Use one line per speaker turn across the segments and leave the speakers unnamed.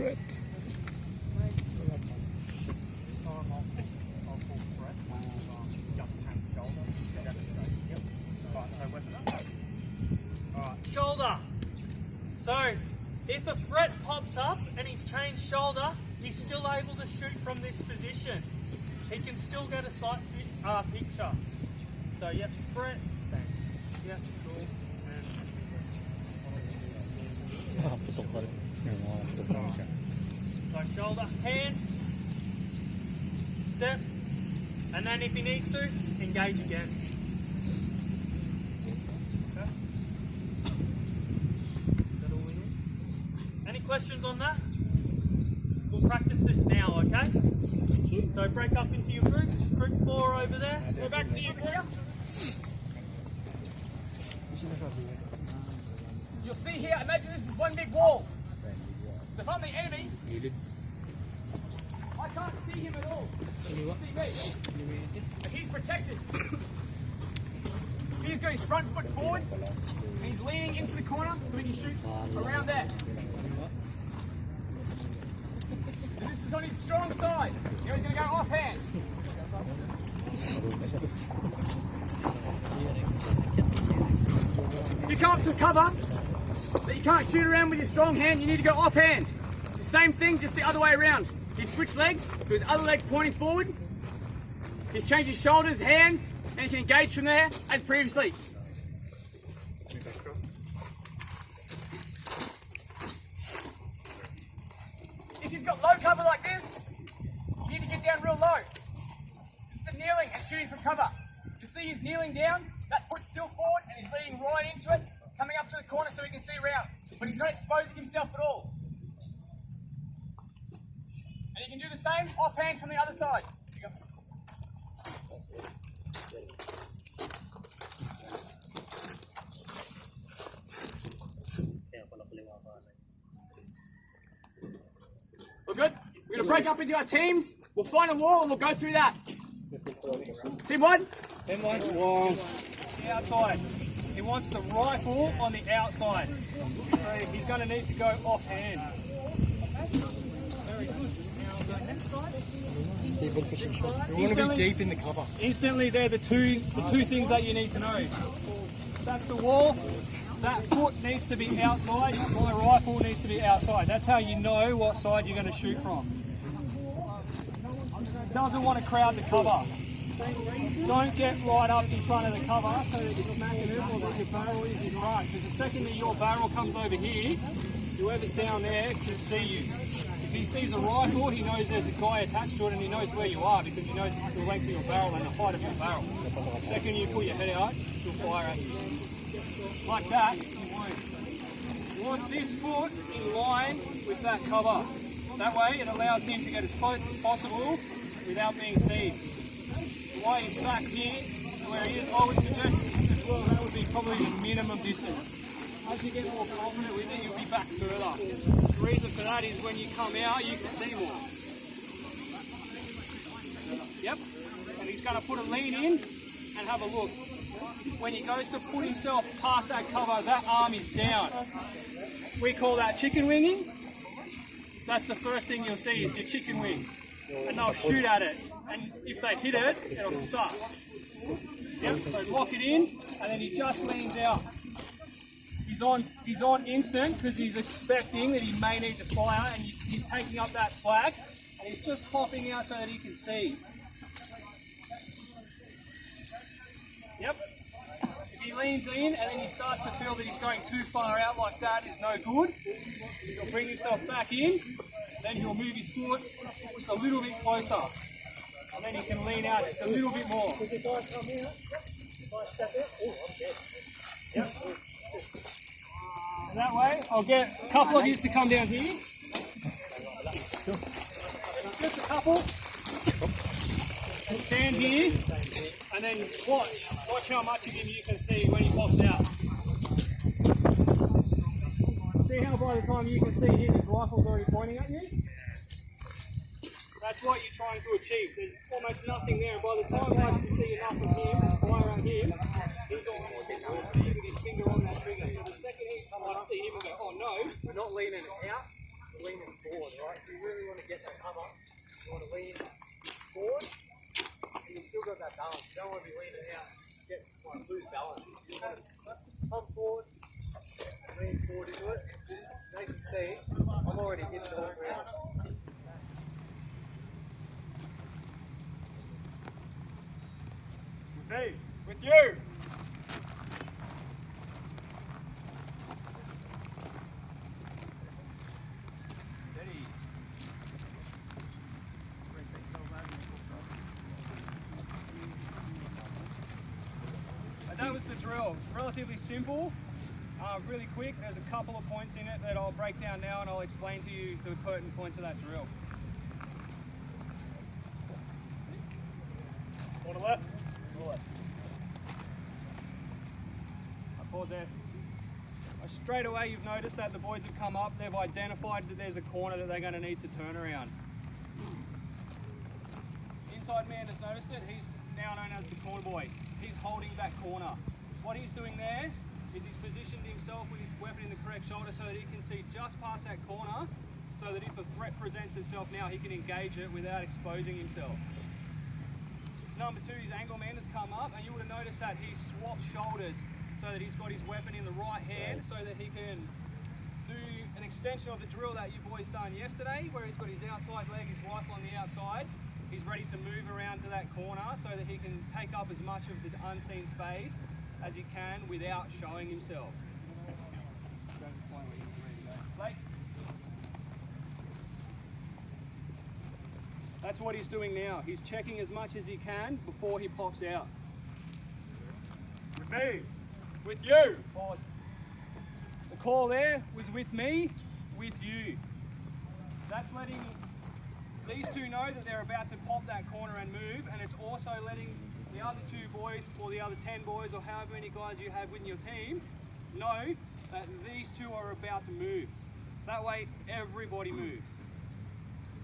threat.
Shoulder. So, if a threat pops up and he's changed shoulder, he's still able to shoot from this position. He can still get a sight picture. So, yep, threat, bang. Yep, cool. So, shoulder, hands, step, and then if he needs to, engage again. Questions on that? We'll practice this now, okay? So break up into your groups. Group 4 over there. Go back to your group.
You'll see here, imagine this is one big wall. So if I'm the enemy, I can't see him at all. He can see me. But he's protected. He's got his front foot forward, and he's leaning into the corner so he can shoot around there. This is on his strong side. Now he's going to go offhand. If you come up to cover that you can't shoot around with your strong hand, you need to go offhand. It's the same thing, just the other way around. He's switched legs, so his other leg's pointing forward. He's changed his shoulders, hands, and he can engage from there as previously. If you've got low cover like this, you need to get down real low. This is a kneeling and shooting from cover. You'll see he's kneeling down, that foot's still forward, and he's leaning right into it, coming up to the corner so he can see around. But he's not exposing himself at all. And you can do the same offhand from the other side. We're good? We're going to break up into our teams. We'll find a wall and we'll go through that. Team 1?
Team 1. Wall. The outside. He wants the rifle on the outside. So he's going to need to go offhand. Very good. Now go next side.
Stable position.
You want to be deep in the cover. Instantly, they're the two things that you need to know. That's the wall. That foot needs to be outside. My rifle needs to be outside. That's how you know what side you're going to shoot from. Doesn't want to crowd the cover. Don't get right up in front of the cover so that you're smacking it or that your barrel is in front. Because the second that your barrel comes over here, whoever's down there can see you. If he sees a rifle, he knows there's a guy attached to it and he knows where you are because he knows the length of your barrel and the height of your barrel. The second you pull your head out, he'll fire at you. Like that, he won't. He wants this foot in line with that cover. That way it allows him to get as close as possible without being seen. While he's back here to where he is, I would suggest as well that would be probably the minimum distance. As you get more confident with it, you'll be back further. The reason for that is when you come out, you can see more. Yep. And he's going to put a lean in and have a look. When he goes to put himself past that cover, that arm is down. We call that chicken winging. So that's the first thing you'll see is your chicken wing. And they'll shoot at it. And if they hit it, it'll suck. Yep, so lock it in, and then he just leans out. He's on instant because he's expecting that he may need to fire, and he's taking up that slack, and he's just popping out so that he can see. Yep. If he leans in and then he starts to feel that he's going too far out like that is no good, he'll bring himself back in, then he'll move his foot just a little bit closer. And then he can lean out just a little bit more. Yep. And that way, I'll get a couple of you to come down here. Just a couple. Stand here, and then watch. Watch how much of him you can see when he pops out. See how by the time you can see him, his rifle's already pointing at you? That's what you're trying to achieve. There's almost nothing there, and by the time I can see enough of him, fire on him, he's almost with his finger on that trigger. So the second I see him and go, oh no, we're not leaning it out, we're leaning forward.
cover, you want to lean forward, and you've still got that balance. You don't want to be leaning out and lose balance. You want to come forward, lean forward into it. As you can see, I'm already hitting all ground.
Me, with you.
And that was the drill. Relatively simple, really quick. There's a couple of points in it that I'll break down now and I'll explain to you the pertinent points of that drill.
On the left.
Pause there. Straight away you've noticed that the boys have come up, they've identified that there's a corner that they're going to need to turn around. Inside man has noticed it, he's now known as the corner boy. He's holding that corner. What he's doing there is he's positioned himself with his weapon in the correct shoulder so that he can see just past that corner, so that if a threat presents itself now he can engage it without exposing himself. Number two, his angle man has come up and you would have noticed that he's swapped shoulders so that he's got his weapon in the right hand so that he can do an extension of the drill that you boys done yesterday, where he's got his outside leg, his rifle on the outside. He's ready to move around to that corner so that he can take up as much of the unseen space as he can without showing himself. That's what he's doing now. He's checking as much as he can before he pops out.
With me. With you.
Pause. The call there was with me, with you. That's letting these two know that they're about to pop that corner and move, and it's also letting the other two boys or the other 10 boys or however many guys you have in your team know that these two are about to move. That way everybody moves.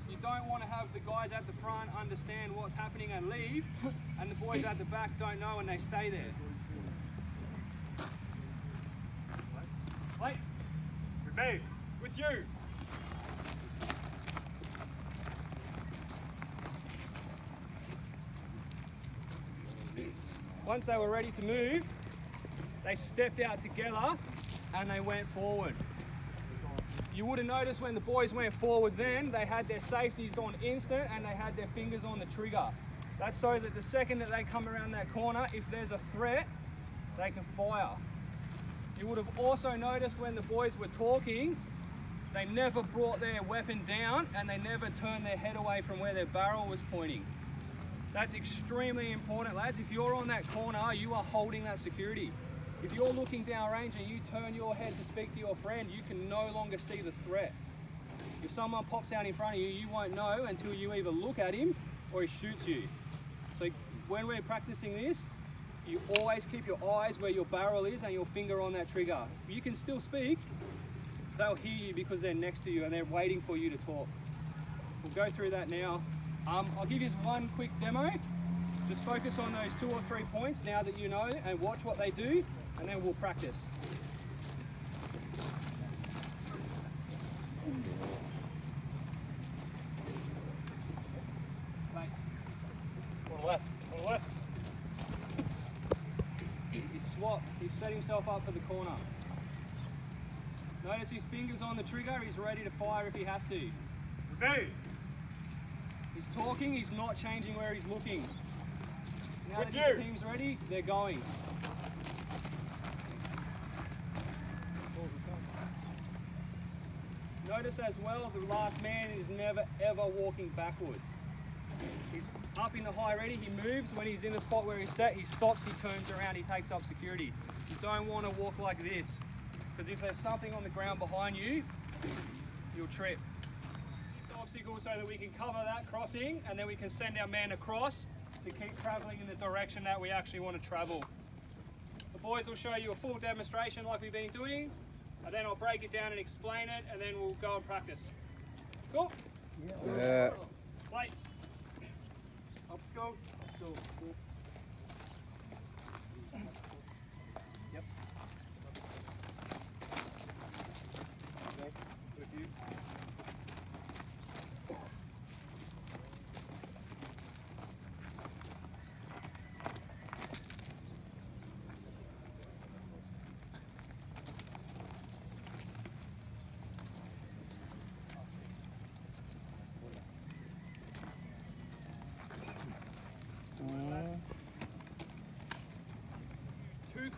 You don't want to have the guys at the front understand what's happening and leave, and the boys at the back don't know and they stay there. Wait.
With me. With you.
Once they were ready to move, they stepped out together and they went forward. You would have noticed when the boys went forward then, they had their safeties on instant and they had their fingers on the trigger. That's so that the second that they come around that corner, if there's a threat, they can fire. You would have also noticed when the boys were talking, they never brought their weapon down and they never turned their head away from where their barrel was pointing. That's extremely important, lads. If you're on that corner, you are holding that security. If you're looking downrange and you turn your head to speak to your friend, you can no longer see the threat. If someone pops out in front of you, you won't know until you either look at him or he shoots you. So when we're practicing this, you always keep your eyes where your barrel is and your finger on that trigger. You can still speak, they'll hear you because they're next to you and they're waiting for you to talk. We'll go through that now. I'll give you one quick demo. Just focus on those 2 or 3 points now that you know and watch what they do, and then we'll practice.
On the left. On the left.
He's swapped. He's set himself up for the corner. Notice his fingers on the trigger. He's ready to fire if he has to.
With me.
He's talking. He's not changing where he's looking. Now
With
that his
you.
team's ready, they're going. Notice as well, the last man is never ever walking backwards. He's up in the high ready, he moves. When he's in the spot where he's set, he stops, he turns around, he takes up security. You don't want to walk like this, because if there's something on the ground behind you, you'll trip. This obstacle so that we can cover that crossing, and then we can send our man across to keep travelling in the direction that we actually want to travel. The boys will show you a full demonstration like we've been doing, and then I'll break it down and explain it, and then we'll go and practice. Cool?
Yeah.
Wait.
Up go. Go.
Yep.
With you.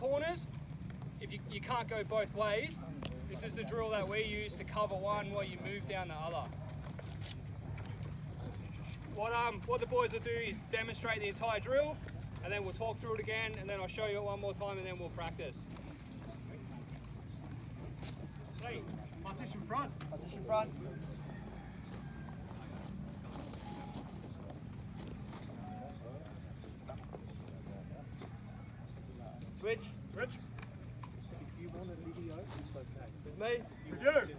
corners, if you can't go both ways, this is the drill that we use to cover one while you move down the other. What the boys will do is demonstrate the entire drill, and then we'll talk through it again, and then I'll show you it one more time, and then we'll practice. Hey, partition front.
Partition front. Switch.
Switch.
If you want a video, it's okay. With me?
With you.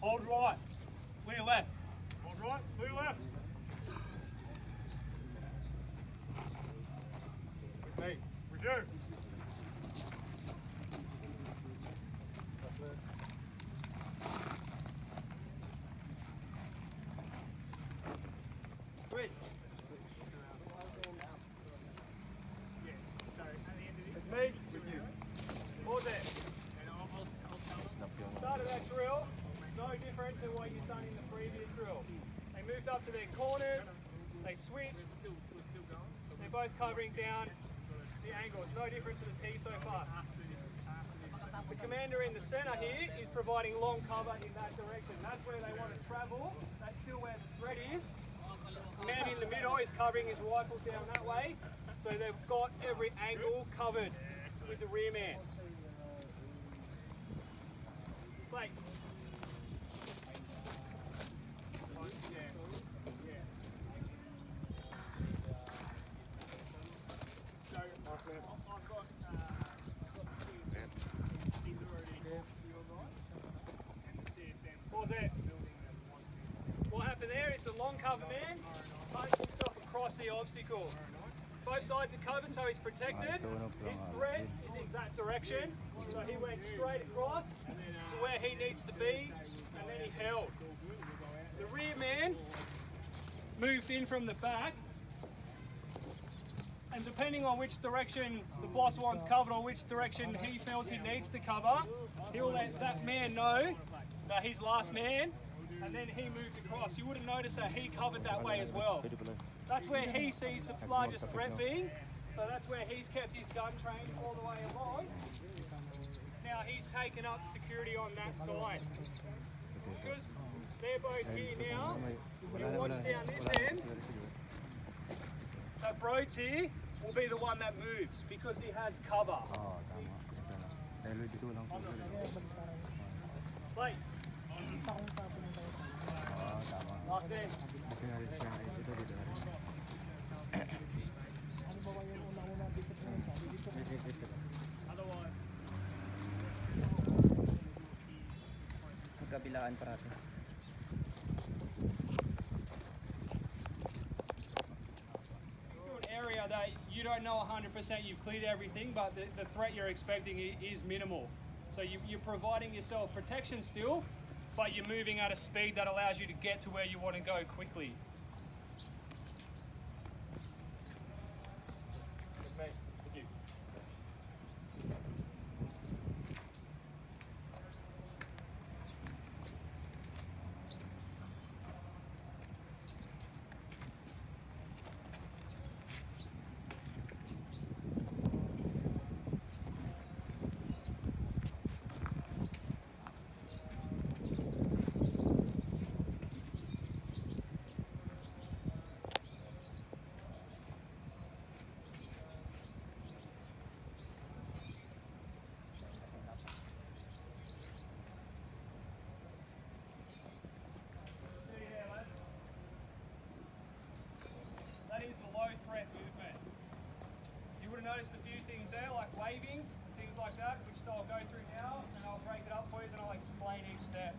Hold right. Clear left.
Hold right, clear left.
With me?
With you.
Switch. With me? With you.
Pause there. Start of that drill, no different to what you've done in the previous drill. They moved up to their corners, they switched, they're both covering down the angles, no different to the T so far. The commander in the centre here is providing long cover in that direction. That's where they want to travel, that's still where the threat is. The man in the middle is covering his rifle down that way, so they've got every angle covered with the rear man. Play. Pause there. What happened there is the long cover man punched himself across the obstacle. Both sides are covered, so he's protected. His threat is in that direction, so he went straight across to where he needs to be, and then he held. The rear man moved in from the back, and depending on which direction the boss wants covered or which direction he feels he needs to cover, he'll let that man know that he's last man, and then he moved across. You would have noticed that he covered that way as well. That's where he sees the largest threat being, so that's where he's kept his gun trained all the way along. Now he's taken up security on that side. Because they're both here now, you watch down this end, that Broad's here will be the one that moves because he has cover. Play. Last end. Otherwise.
Magkabilaan parati.
Area that you don't know 100% you've cleared everything, but the threat you're expecting is minimal. So you're providing yourself protection still, but you're moving at a speed that allows you to get to where you want to go quickly. Okay, thank you. That is a low threat movement. You would have noticed a few things there, like waving, things like that, which I'll go through now, and I'll break it up for you and I'll explain each step.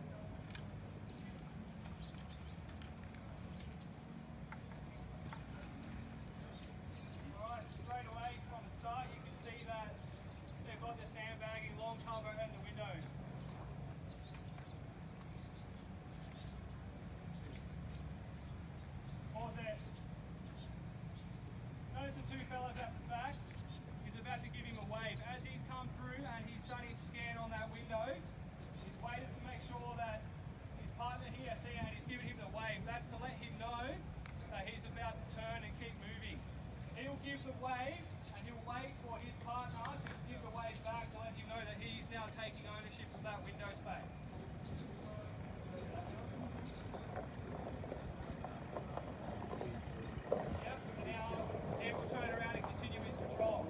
Alright, straight away from the start you can see that they've got the sandbagging, long cover and the window. Pause there. Notice the two fellas at the back. He's about to give him a wave. As he's come through and he's done his scan on that window, he's waited to make sure that his partner here, see, and he's given him the wave. That's to let him know that he's about to turn and keep moving. He'll give the wave, and he'll wait for his partner to give the wave back to let him know that he's now taking ownership of that window space. Yep, now he will turn around and continue his patrol.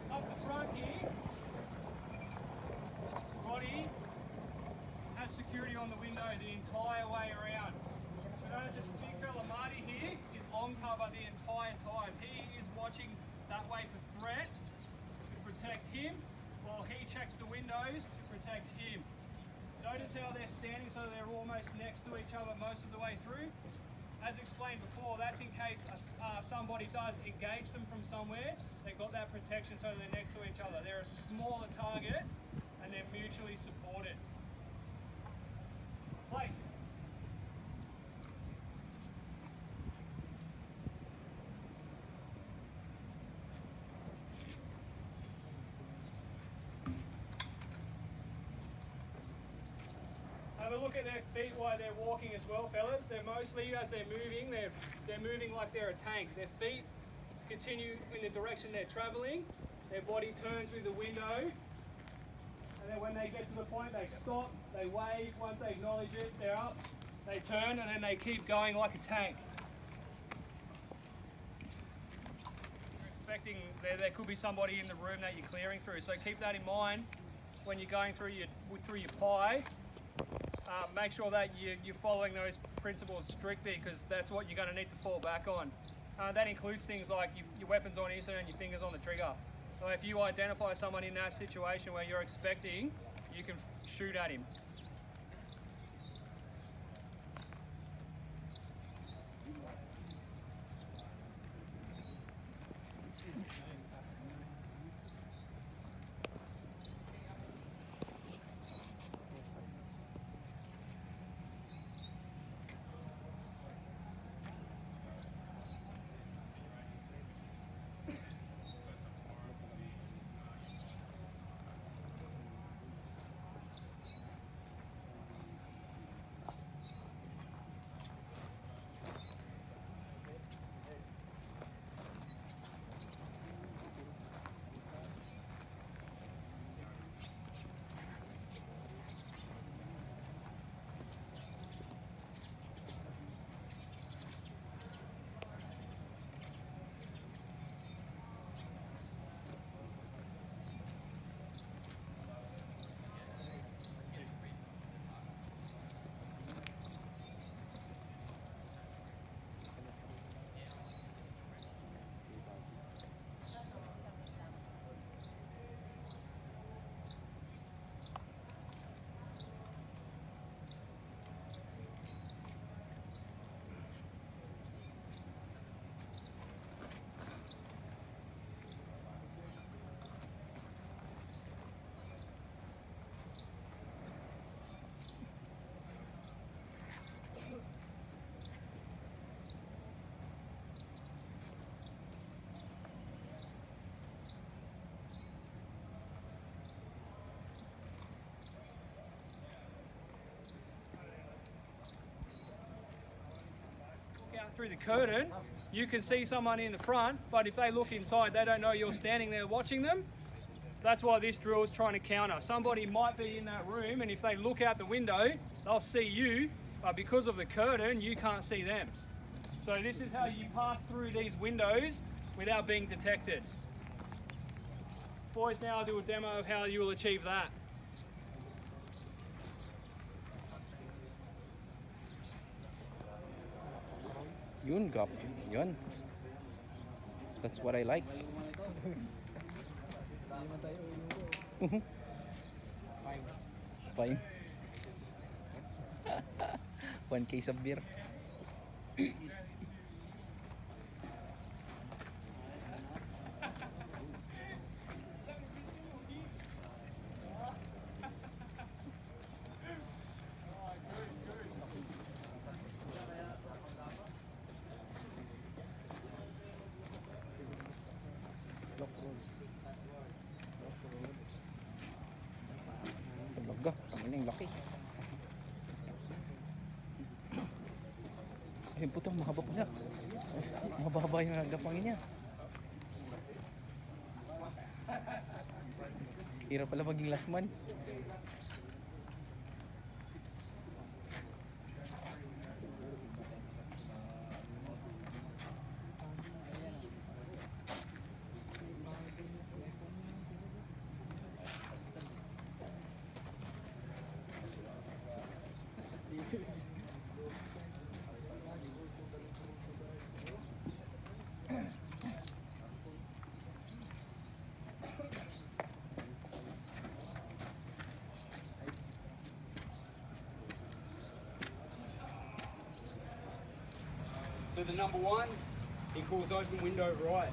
Up the front here, Roddy has security on the window the entire way around. So notice that the big fella Marty here is on cover the entire time. He is watching that way for threat to protect him, while he checks the windows to protect him. Notice how they're standing so they're almost next to each other most of the way through. As explained before, that's in case somebody does engage them from somewhere. They've got that protection so they're next to each other. They're a smaller target and they're mutually supported. Play. Have a look at their feet while they're walking as well, fellas. They're mostly, as they're moving moving like they're a tank. Their feet continue in the direction they're traveling. Their body turns with the window. And then when they get to the point, they stop, they wave. Once they acknowledge it, they're up. They turn, and then they keep going like a tank. You're expecting there could be somebody in the room that you're clearing through. So keep that in mind when you're going through your pie. Make sure that you're following those principles strictly, because that's what you're going to need to fall back on. That includes things like your weapons on easy and your fingers on the trigger. So if you identify someone in that situation where you're expecting, you can shoot at him. Out through the curtain, you can see someone in the front, but if they look inside, they don't know you're standing there watching them. That's why this drill is trying to counter. Somebody might be in that room, and if they look out the window, they'll see you, but because of the curtain, you can't see them. So this is how you pass through these windows without being detected. Boys, now I'll do a demo of how you will achieve that.
Yun, Gap. Yun. That's what I like. Fine. 1 case of beer. Talaga, tangin yung laki. Ayun po ito, mahaba pala. Mahaba yung nagdapangin niya. Hirap pala maging last man.
So the number one equals open window right.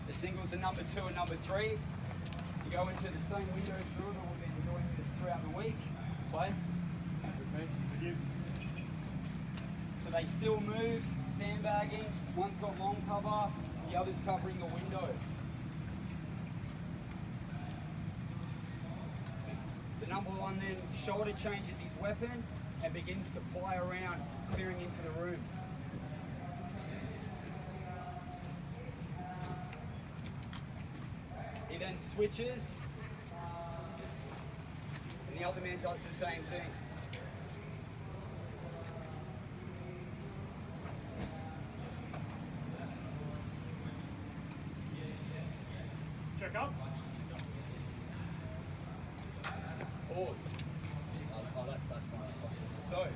The singles are number two and number three. To go into the same window shooter, we've been doing this throughout the week. Play. So they still move, sandbagging. One's got long cover, the other's covering the window. The number one then shoulder changes his weapon and begins to ply around, clearing into the room. He then switches, and the other man does the same thing.
Check up.
Pause. So,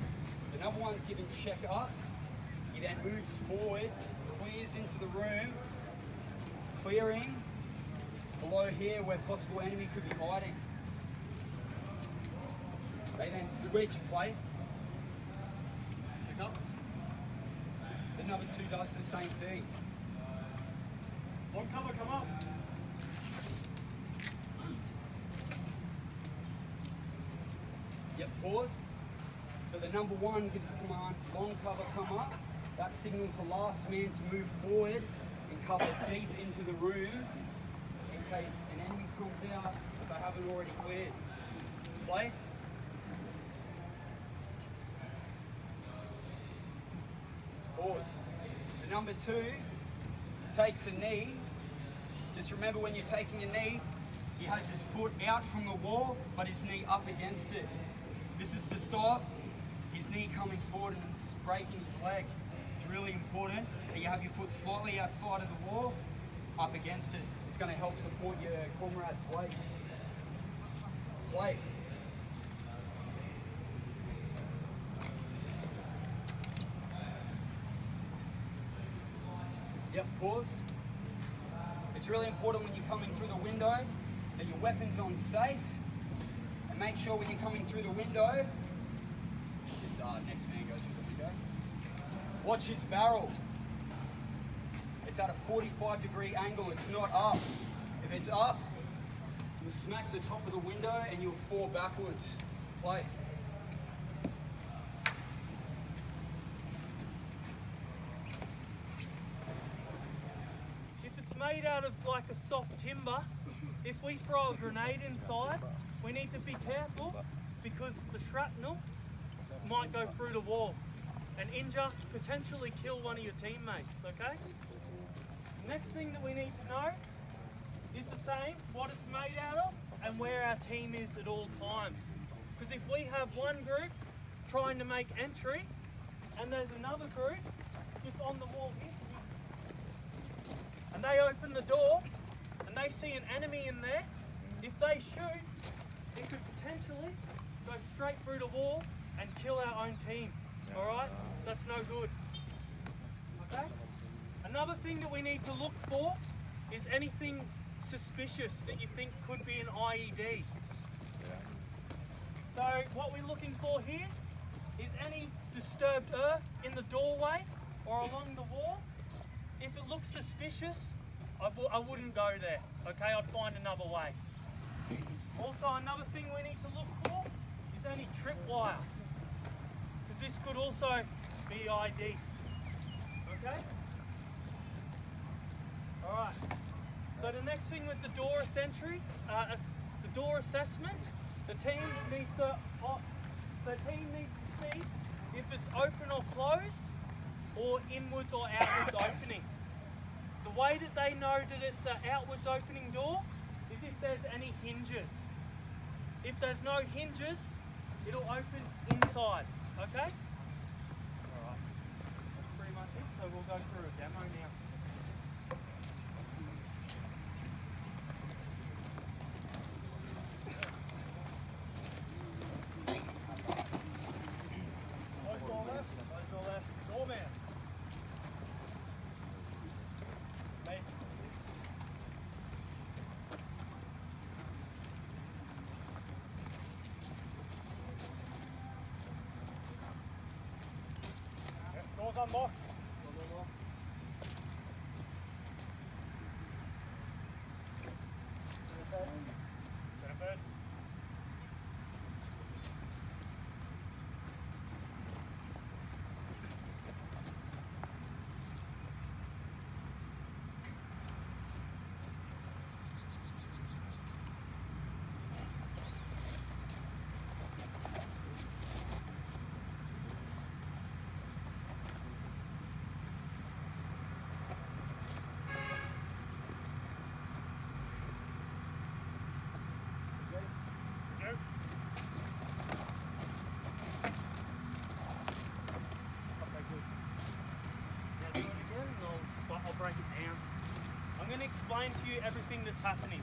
the number one's given check up. He then moves forward, clears into the room, clearing below here where possible enemy could be hiding. They then switch play. Pick up. The number two does the same thing.
One cover, come up.
Yep, pause. So the number one gives a command, long cover, come up. That signals the last man to move forward and cover deep into the room in case an enemy comes out if they haven't already cleared. Play. Pause. The number two takes a knee. Just remember when you're taking a knee, he has his foot out from the wall, but his knee up against it. This is to stop his knee coming forward and breaking his leg. It's really important that you have your foot slightly outside of the wall, up against it. It's going to help support your comrade's weight. Play. Yep, pause. It's really important when you're coming through the window that your weapon's on safe. And make sure when you're coming through the window, this next man goes through the window. Watch his barrel. It's at a 45-degree angle, it's not up. If it's up, you'll smack the top of the window and you'll fall backwards. Play.
If it's made out of like a soft timber, if we throw a grenade inside, we need to be careful because the shrapnel might go through the wall and injure, potentially kill one of your teammates, okay? Next thing that we need to know is the same, what it's made out of and where our team is at all times. Because if we have one group trying to make entry and there's another group just on the wall here, and they open the door and they see an enemy in there, if they shoot, it could potentially go straight through the wall and kill our own team. Alright? That's no good. Okay? Another thing that we need to look for is anything suspicious that you think could be an IED. So what we're looking for here is any disturbed earth in the doorway or along the wall. If it looks suspicious, I wouldn't go there, okay? I'd find another way. Also, another thing we need to look for is any tripwire, because this could also be ID, okay? All right, so the next thing with the door the door assessment, the team needs to see if it's open or closed, or inwards or outwards opening. The way way that they know that it's an outwards opening door is if there's any hinges. If there's no hinges, it'll open inside, okay? Alright, that's pretty much it. So we'll go through a demo now. Close door left, doorman. Mate. Doors unlocked. Bed. I'll break it down. I'm going to explain to you everything that's happening.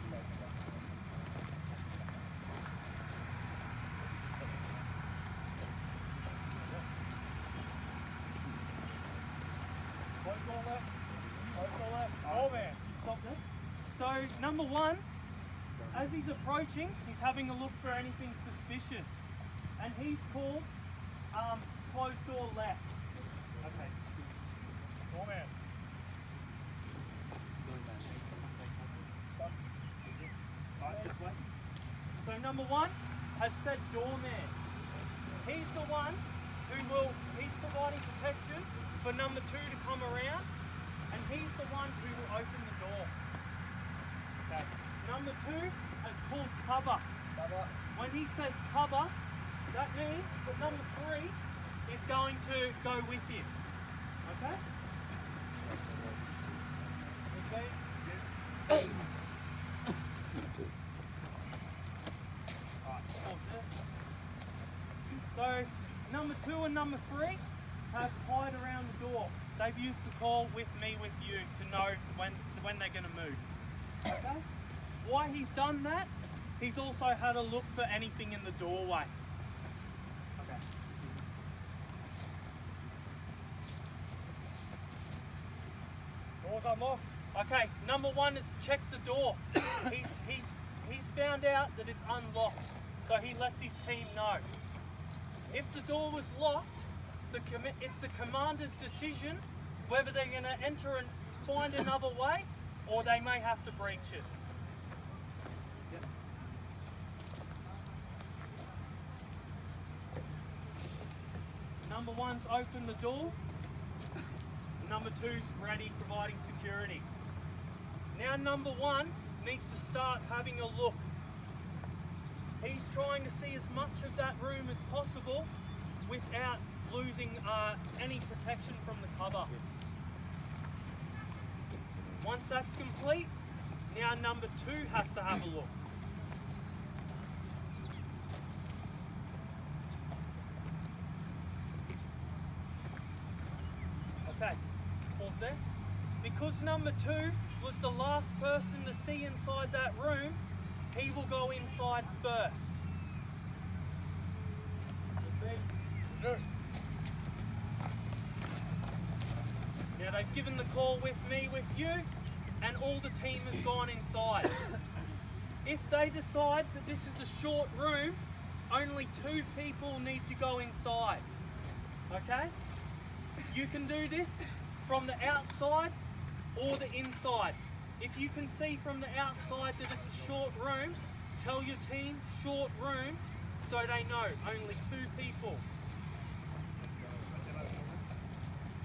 Close door left. Oh man, you stop there. So number one, as he's approaching, he's having a look for anything suspicious. And he's called closed door left. Okay. Doorman. Right, this way. So number one has said doorman. He's the one he's providing protection for number two to come around, and he's the one who will open the door. Okay. Number two has called cover. When he says cover, that means that number three is going to go with him. Okay? Okay? So number two and number three have tied around the door. They've used the call with me, with you, to know when they're going to move. Okay? Why he's done that? He's also had a look for anything in the doorway. Okay. Doors unlocked. Okay, number one is check the door. He's found out that it's unlocked, so he lets his team know. If the door was locked, it's the commander's decision whether they're going to enter and find another way, or they may have to breach it. Yep. Number one's opened the door. Number two's ready, providing security. Now number one needs to start having a look. He's trying to see as much of that room as possible without losing any protection from the cover. Once that's complete, now number two has to have a look. Okay, pause there. Because number two was the last person to see inside that room, he will go inside first. Now they've given the call with me, with you, and all the team has gone inside. If they decide that this is a short room, only two people need to go inside. Okay? You can do this from the outside or the inside. If you can see from the outside that it's a short room, tell your team short room so they know only two people.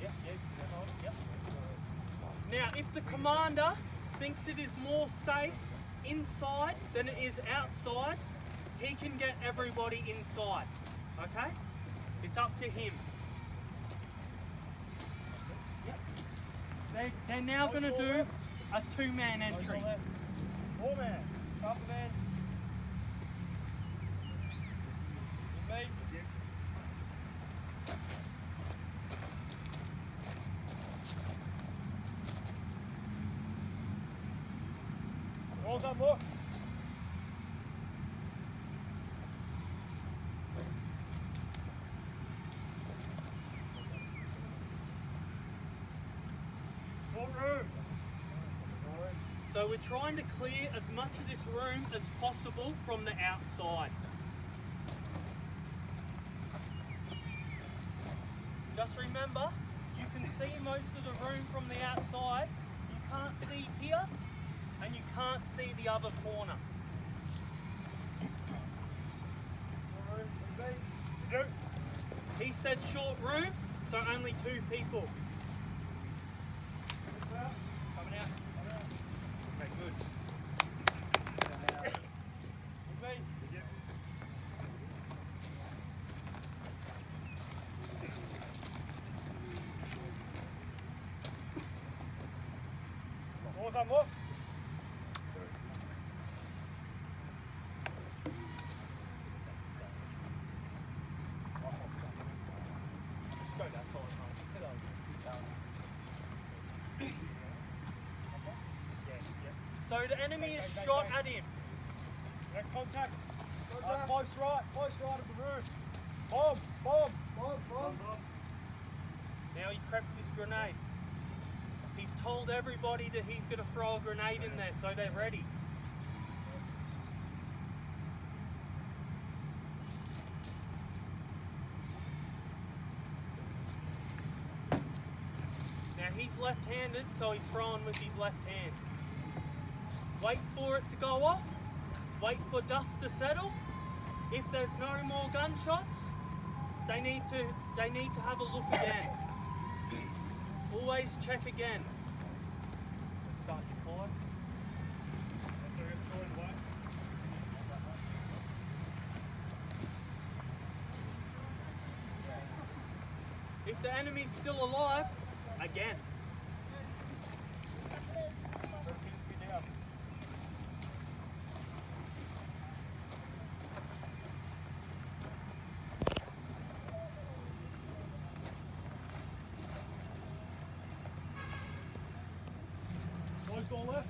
Yep. Now, if the commander thinks it is more safe inside than it is outside, he can get everybody inside. Okay? It's up to him. Yep. They're now going to do a 2-man entry.
4-man. Cover man. Me. All done, look.
So we're trying to clear as much of this room as possible from the outside. Just remember, you can see most of the room from the outside. You can't see here, and you can't see the other corner. He said short room, so only 2 people. Coming out. Okay, good.
All done, look.
So the enemy is shot at him.
Contact. Close right of the room. Bomb.
Now he preps his grenade. He's told everybody that he's going to throw a grenade in there, so they're ready. Now he's left-handed, so he's throwing with his left hand. Wait for it to go off. Wait for dust to settle. If there's no more gunshots, they need to have a look again. Always check again. Start to fire. If the enemy's still alive, again.
Door left.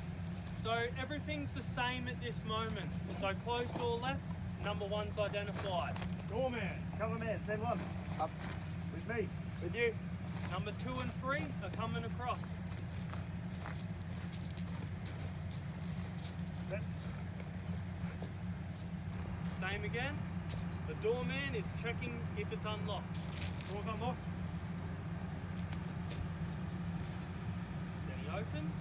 So everything's the same at this moment. So closed door left, number 1's identified.
Doorman, cover man, send one. Up. With me. With you.
Number 2 and 3 are coming across.
Set.
Same again. The doorman is checking if it's unlocked.
Door's unlocked.
Then he opens.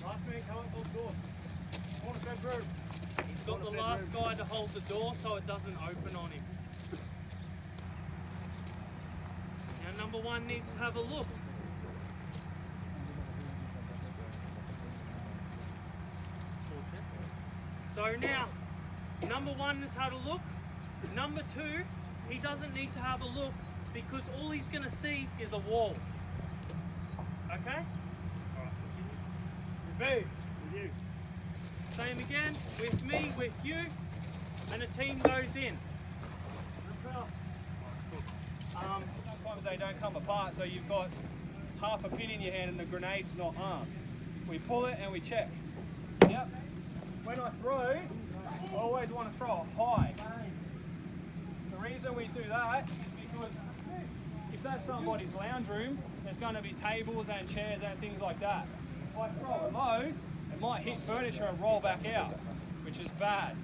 Last man come up, hold the door. Corner fed room.
He's got the last guy to hold the door so it doesn't open on him. Now number 1 needs to have a look. So now, number 1 has had a look. Number 2, he doesn't need to have a look because all he's going to see is a wall. Okay?
With me. With you.
Same again, with me, with you, and the team goes in.
Sometimes they don't come apart, so you've got half a pin in your hand and the grenade's not armed. We pull it and we check. Yep. When I throw, I always want to throw it high. The reason we do that is because if that's somebody's lounge room, there's going to be tables and chairs and things like that. If I throw it low, it might hit furniture and roll back out, which is bad.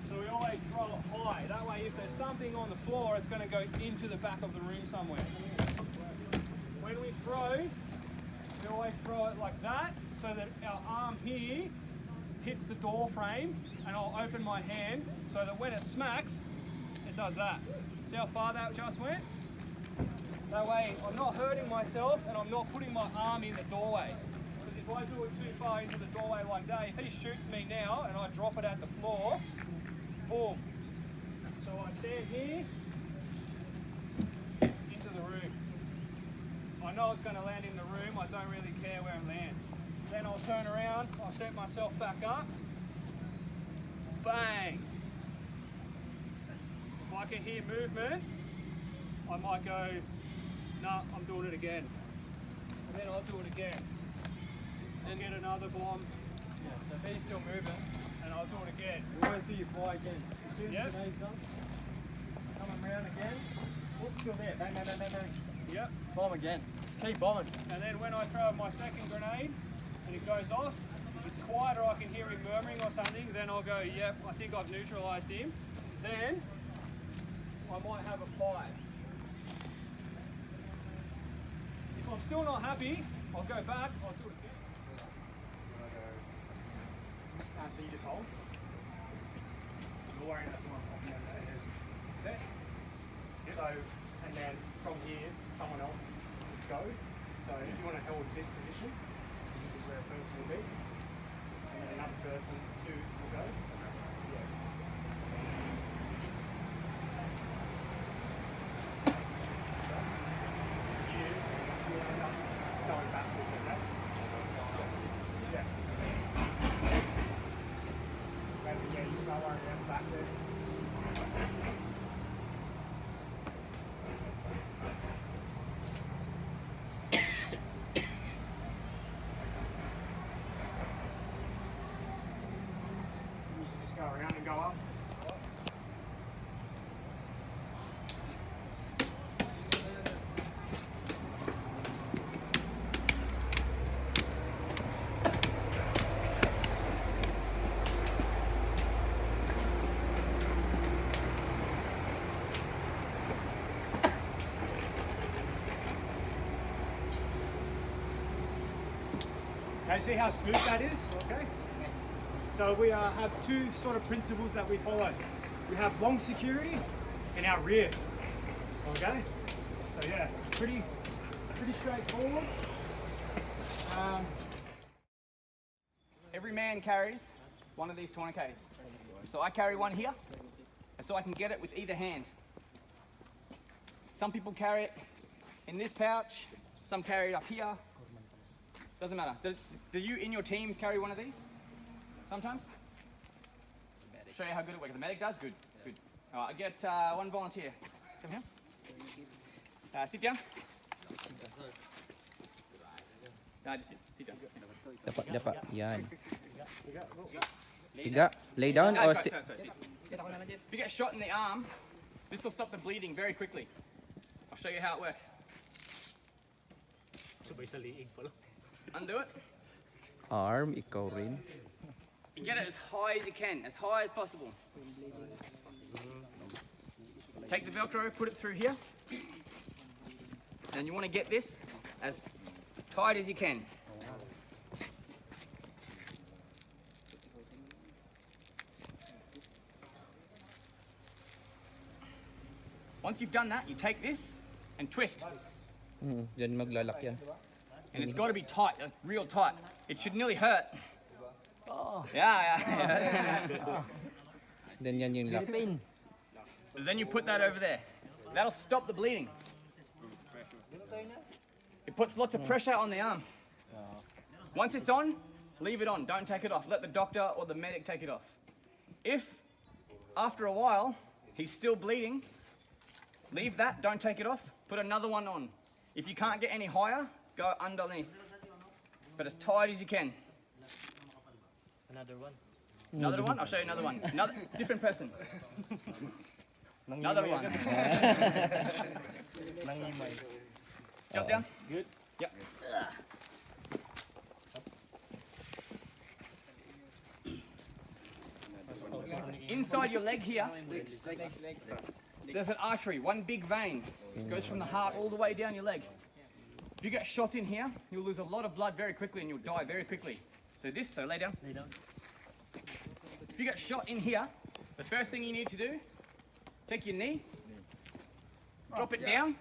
So we always throw it high. That way if there's something on the floor, it's going to go into the back of the room somewhere. When we throw, we always throw it like that, so that our arm here hits the door frame, and I'll open my hand so that when it smacks, it does that. See how far that just went? That way I'm not hurting myself and I'm not putting my arm in the doorway. Because if I do it too far into the doorway like that, if he shoots me now and I drop it at the floor, boom. So I stand here, into the room. I
know it's going to land in the room, I don't really care where it lands. Then I'll turn around, I'll set myself back up. Bang! If I can hear movement, I might go, nah, I'm doing it again. And then I'll do it again. I'll get another bomb.
Yeah, so if he's still moving,
And I'll do it again.
you always do your fly again. As soon as
Yep.
the grenade's done, coming around again. Whoops, still there. Bang, bang, bang, bang, bang.
Yep.
Bomb again. Just keep bombing.
And then when I throw my second grenade and it goes off, if it's quiet or I can hear him murmuring or something, then I'll go, yep, I think I've neutralised him. Then I might have a fire. If I'm still not happy, I'll go back, I'll do it again. So you just hold. You're worrying that's the one popping out the centres. Set. So, and then from here, someone else will go. So if you want to hold this position, this is where a person will be. And then another person, two, will go. You end up going backwards, okay? Yeah. Maybe yeah, you start worrying about the back there. You should just go around and go up. Okay, see how smooth that is? Okay. So we have two sort of principles that we follow. We have long security and our rear. Okay. So yeah, pretty straightforward.
Every man carries one of these tourniquets. So I carry one here, and so I can get it with either hand. Some people carry it in this pouch, some carry it up here. Doesn't matter. Do you in your teams carry one of these? Sometimes? Show you how good it works. The medic does? Good. Good. All right, I get one volunteer. Come here. Sit down. No, just sit down.
Dapat. Yan. Tiga. Lay down
No,
or
sorry,
sit.
sorry. If you get shot in the arm, this will stop the bleeding very quickly. I'll show you how it works. Undo it.
Arm, ikaw rin.
You get it as high as you can, as high as possible. Take the Velcro, put it through here. And you want to get this as tight as you can. Once you've done that, you take this and twist.
Diyan maglalak yan.
And it's got to be tight, real tight. It should nearly hurt. Yeah.
Then yan yung lock.
Then you put that over there. That'll stop the bleeding. It puts lots of pressure on the arm. Once it's on, leave it on. Don't take it off. Let the doctor or the medic take it off. If, after a while, he's still bleeding, leave that, don't take it off. Put another one on. If you can't get any higher, go underneath. But as tight as you can.
Another one.
Another one? I'll show you another one. Another different person. Another one. Jump down.
Good.
Yep. Inside your leg here, there's an artery, one big vein. It goes from the heart all the way down your leg. If you get shot in here, you'll lose a lot of blood very quickly and you'll die very quickly. So lay down.
Lay down.
If you get shot in here, the first thing you need to do, take your knee, drop it down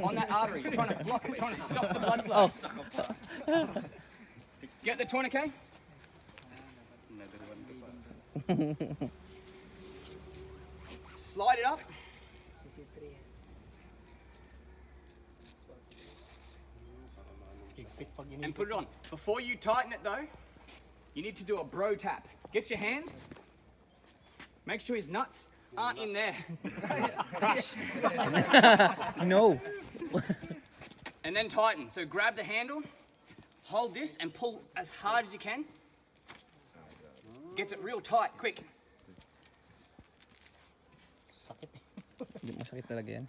on that artery. You're trying to block it, trying to stop the blood flow. Get the tourniquet. Slide it up. and put it on. Before you tighten it though, you need to do a bro tap. Get your hand, make sure his nuts aren't in there. Crush.
No.
And then tighten. So grab the handle, hold this and pull as hard as you can. Gets it real tight, quick.
Hindi masakit talaga yan.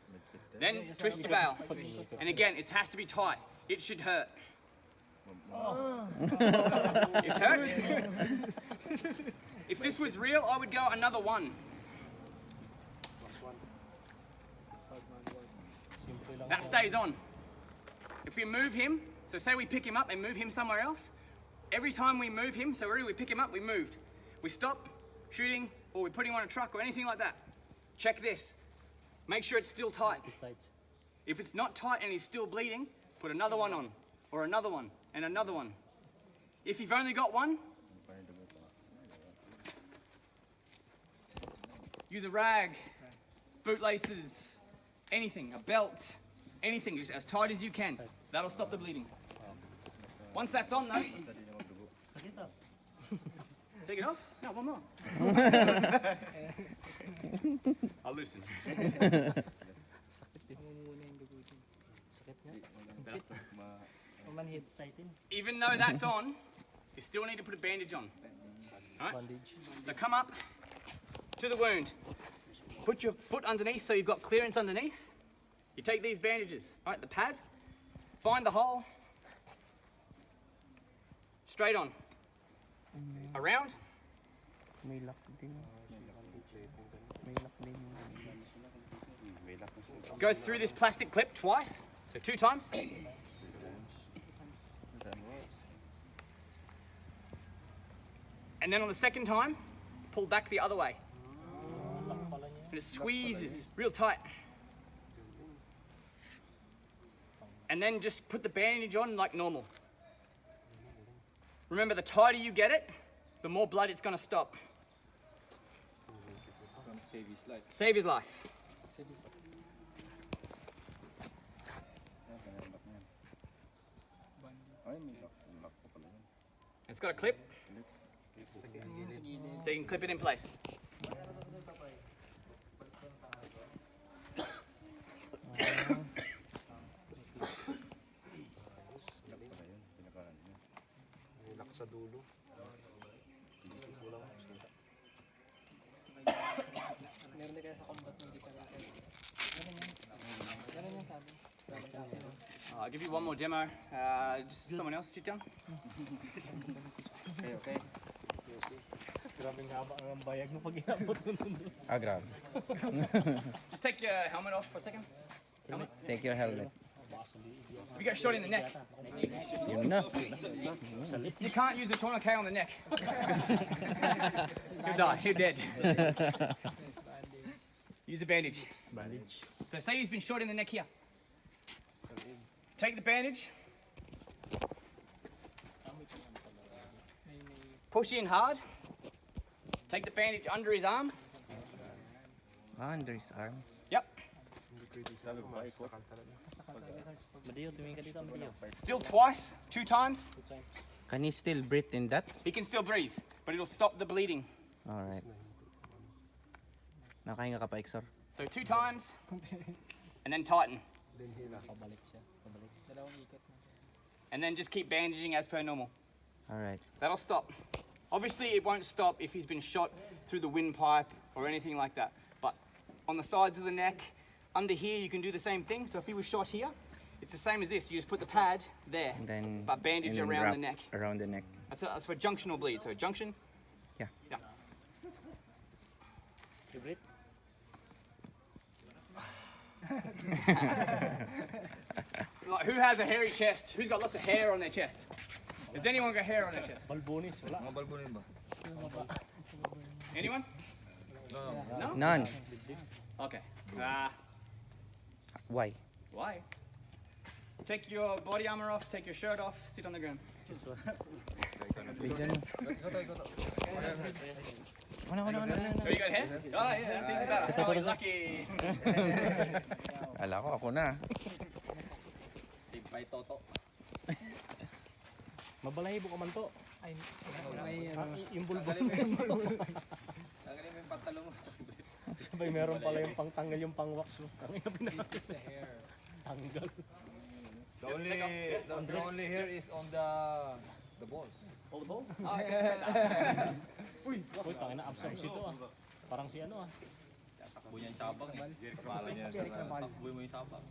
Then twist your bail. And again, it has to be tight. It should hurt. It's hurt? If this was real, I would go another one. That stays on. If we move him, so say we pick him up and move him somewhere else, every time we move him, so we pick him up, we moved. We stop shooting, or we put him on a truck or anything like that. Check this. Make sure it's still tight. If it's not tight and he's still bleeding, put another one on, or another one, and another one. If you've only got one, use a rag, bootlaces, anything, a belt, anything, just as tight as you can. That'll stop the bleeding. Once that's on though, take it off? No, one more. I'll loosen. Even though that's on, you still need to put a bandage on. All right? So come up to the wound. Put your foot underneath so you've got clearance underneath. You take these bandages, all right, the pad, find the hole, straight on, around.
May lock din. May lock din.
Go through this plastic clip twice, so 2 times. And then on the second time, pull back the other way. And it squeezes real tight. And then just put the bandage on like normal. Remember, the tighter you get it, the more blood it's going to stop.
Save his life.
Save his life. It's got a clip, so you can clip it in place.
Sa dulo.
Meron din kaya sa combat medical. Ganun yan sabi.
I'll give you one more demo. Just someone else sit down.
Okay.
Grabe nga ba ang bayag mo pag inabot mo nun?
Ah, grabe.
Just take your helmet off for a second. Helmet.
Take your helmet.
You got shot in the neck.
Yun na.
You can't use a tourniquet on the neck. He'll die. He'll dead. Use a bandage. So say he's been shot in the neck here. Take the bandage. Push in hard. Take the bandage under his arm.
Under his arm.
Yep.
Madiyo, tumingin ka dito, Madiyo.
Still twice, 2 times.
Can he still breathe in that?
He can still breathe, but it'll stop the bleeding.
Alright. Nakahinga ka pa, Exor?
So 2 times, and then tighten.
Pabalik siya. Pabalik. Dalawang ikot na.
And then just keep bandaging as per normal.
Alright.
That'll stop. Obviously, it won't stop if he's been shot through the windpipe or anything like that. But on the sides of the neck, under here, you can do the same thing. So if he was shot here, it's the same as this. You just put the pad there,
And then,
but bandage
and then
around
wrap
the neck.
Around the neck.
That's for junctional bleed. So junction.
Yeah.
Yeah.
You breathe?
Like, who has a hairy chest? Who's got lots of hair on their chest? Has anyone got hair on their chest?
Balbonis, wala.
Mga balbunin ba?
Anyone? No?
None.
Okay.
Why?
Why? Take your body armor off, take your shirt off, sit on the ground.
Bigyan mo. Wala.
Oh, you got hair? Oh, yeah, that's even better. Oh, you're lucky.
Ala ko, ako na.
Save by Toto.
Mabalahibo ka man to.
Ay,
Yung bulbul.
Tanggalin mo yung pantalo mo.
Sabay meron pala yung pangtanggal yung pang-wax mo. Tanggal.
The only hair is on the balls.
All the balls?
Uy, tangina absorb ito ah. Parang si ano ah.
Takbo niya yung sabang eh. Pala niya sa takbo mo yung sabang.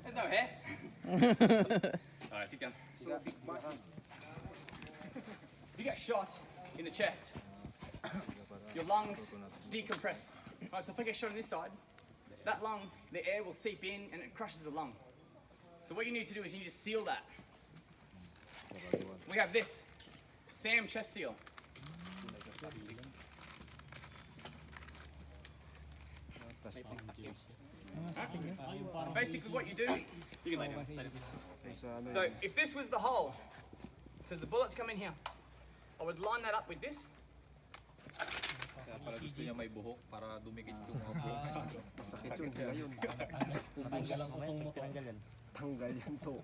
There's no hair. Alright, sit down. If you get shot in the chest, your lungs decompress. Alright, so if I get shot on this side, that lung, the air will seep in and it crushes the lung. So what you need to do is you need to seal that. We have this, SAM chest seal. Basically what you do, you can lay down. So if this was the hole, so the bullets come in here, I would line that up with this.
Kaya pala gusto niya may buhok para dumikit yung mga buhok sa akin.
Sakit yun, ngayon.
Tanggal ang utong mo, tanggal yan.
Tanggal yan to.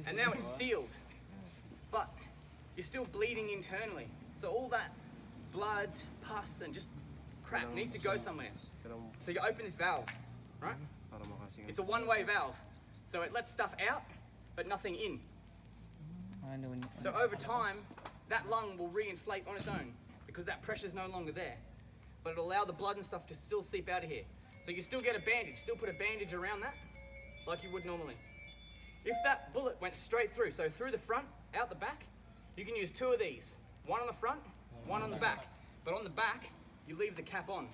And now it's sealed, but you're still bleeding internally. So all that blood, pus, and just crap needs to go somewhere. So you open this valve, right? It's a one-way valve. So it lets stuff out, but nothing in. So over time, that lung will reinflate on its own because that pressure's no longer there. But it'll allow the blood and stuff to still seep out of here. So you still get a bandage, still put a bandage around that, like you would normally. If that bullet went straight through, so through the front, out the back, you can use two of these. One on the front, one on the back. But on the back, you leave the cap on.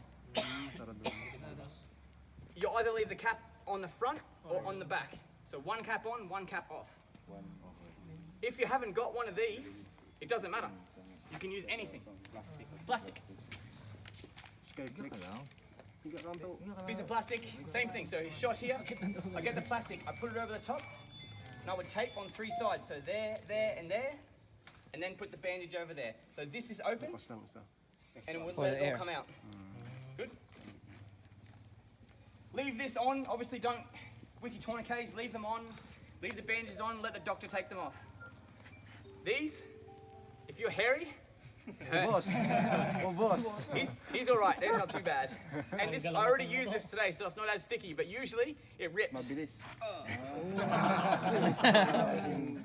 You either leave the cap on the front or on the back. So one cap on, one cap off. If you haven't got one of these, it doesn't matter. You can use anything. Plastic. Piece of plastic, same thing. So he's shot here. I get the plastic, I put it over the top, and I would tape on three sides. So there, and there, and then put the bandage over there. So this is open, and it will let it all come out. Good. Leave this on. Obviously, don't with your tourniquets. Leave them on. Leave the bandages on. Let the doctor take them off. These, if you're hairy.
Boss. Oh, boss.
He's all right. They're not too bad. And this, I already used this today, so it's not as sticky. But usually it rips.
Mabilis.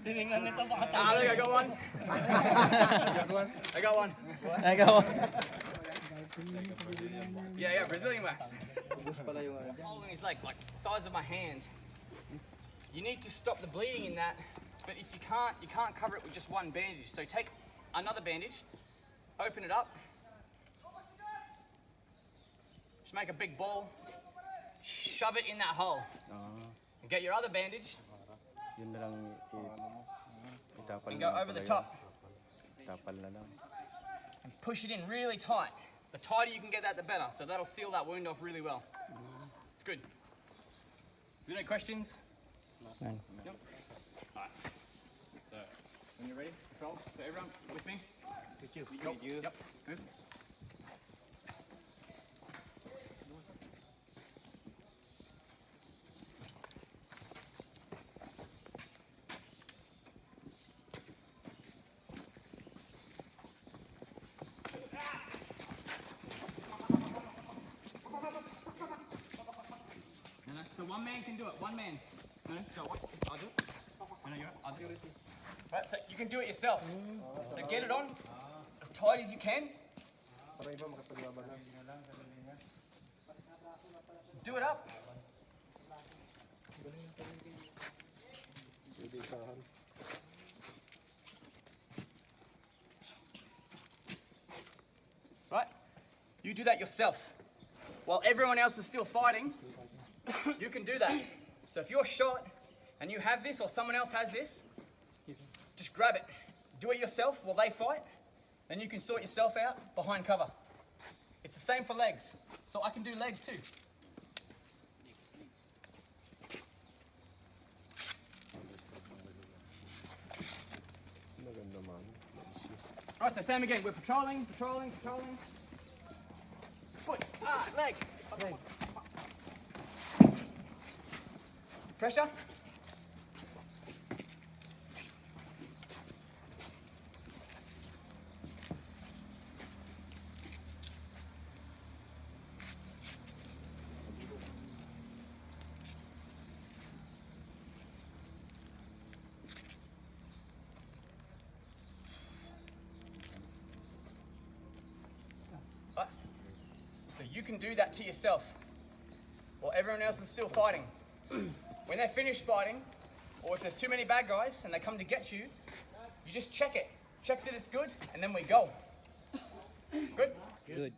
Tinignan nito baka
Look, I got one. I got one.
I got one.
Yeah, Brazilian wax. Hole in his leg, like size of my hand. You need to stop the bleeding in that, but if you can't cover it with just one bandage. So take another bandage, open it up, just make a big ball, shove it in that hole, and get your other bandage,
Yun na lang itapal
and go over the top,
Itapal na lang.
and push it in really tight. The tighter you can get that, the better. So that'll seal that wound off really well. It's good. Is there any questions?
None.
Yep. Alright. So, when you're ready, control. So everyone with me? With you. Go. Yep. Good. No. So one man can do it. One man. No. So what? I'll do it. No, you're right. I'll do it. Right. So you can do it yourself. So get it on as tight as you can. Do it up. Right. You do that yourself. While everyone else is still fighting, you can do that. So if you're shot and you have this or someone else has this, just grab it. Do it yourself while they fight. Then you can sort yourself out behind cover. It's the same for legs. So I can do legs too. Alright, so same again. We're patrolling. Foot, leg. Pressure. you can do that to yourself while everyone else is still fighting. When they're finished fighting, or if there's too many bad guys and they come to get you, you just check it. Check that it's good, and then we go. Good?
Good.